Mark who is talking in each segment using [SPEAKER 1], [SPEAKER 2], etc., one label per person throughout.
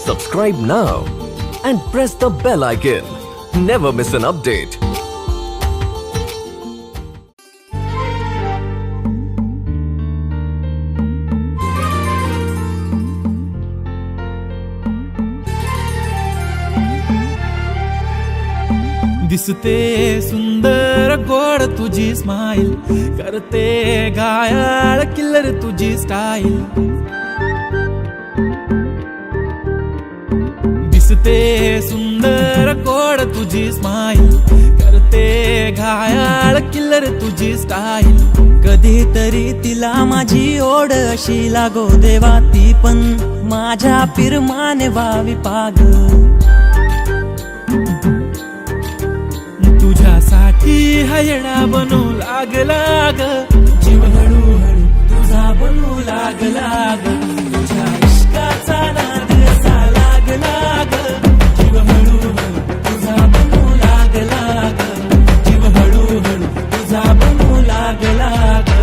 [SPEAKER 1] Subscribe now and press the bell icon. Never miss an update.
[SPEAKER 2] दिसते सुंदर गोड तुझी स्माइल, करते घायाळ किल्लर तुझी स्टाईल. दिसते सुंदर गोड तुझी स्माइल, करते घायाळ किल्लर तुझी स्टाईल.
[SPEAKER 3] कधीतरी तिला माझी ओढ अशी लागो देवा, ती पण माझ्या पिरमाने व्हावी पागल.
[SPEAKER 2] तुझ्यासाठी हा येडा बनू लागला ग, जीव हळूहळू तुझा बनू लागला ग. तुझ्या इश्काचा नाद असा लागला ग, जीव हळूहळू तुझा बनू लागला ग. जीव हळूहळू तुझा बनू लागला ग.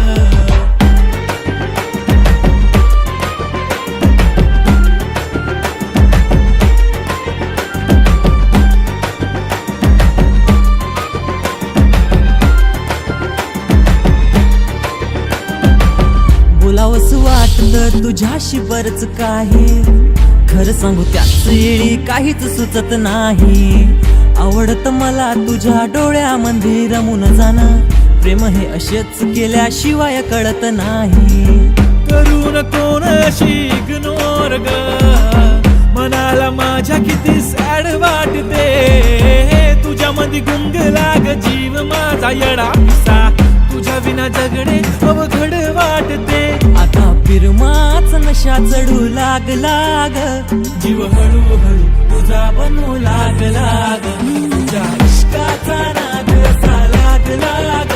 [SPEAKER 3] बोलावंस वाटलं तुझ्याशी बरच काही, खरं सांगू त्याच येळी काहीच सुचत नाही. आवडत मला तुझ्या डोळ्यामध्ये रमून जाणं, प्रेम हे असेच केल्याशिवाय कळत नाही.
[SPEAKER 2] करून कोणाशी इग्नोर ग, मनाला माझ्या किती सॅड वाटते. तुझ्या मध्ये गुंगला ग जीव माझा येडा पिसा, तुझ्या विना जगणे अवघड वाटते.
[SPEAKER 3] आता पिरमाच नशा चढू लागला ग,
[SPEAKER 2] जीव हळूहळू तुझा बनू लागला ग. तुझ्या इश्काचा नाद असा लागला ग,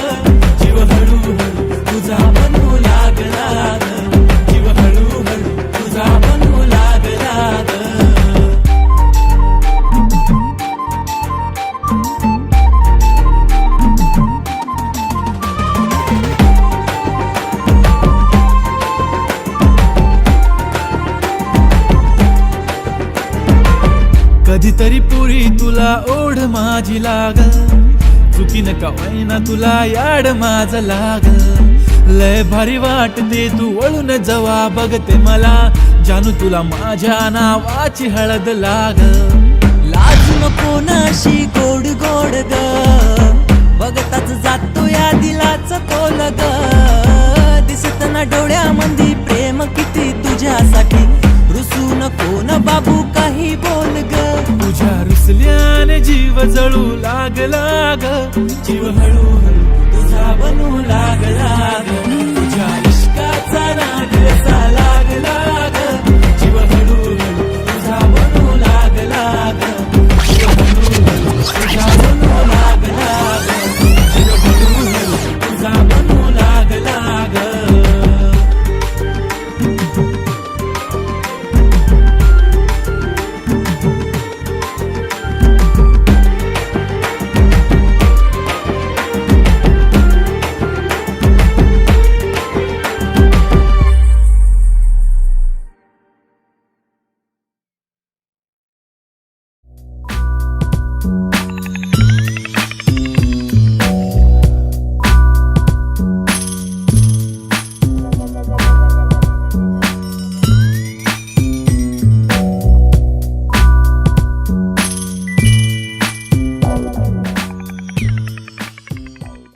[SPEAKER 2] जीव हळूहळू तुझा बनू लागला ग. जीव हळूहळू तुझा बनू लागला ग. कधीतरी पुरी तुला ओढ माझी लागल, चुकीन का होईना तुला याड माझ लागल. लय भारी वाटते तू वळून जवा बघते मला, जानू तुला माझ्या नावाची हळद लागल.
[SPEAKER 3] लाजू नको नाशी गोड गोड ग, बघताच जातो या दिलाच तोल ग. दिसत ना डोळ्यामध्ये प्रेम किती तुझ्यासाठी, रुसू नको ना बाबू काही बोल ग.
[SPEAKER 2] तुझ्या रुसल्याने जीव जळू लागला ग, जीव हळूहळू तुझा बनू लागला ग. तुझ्या इश्का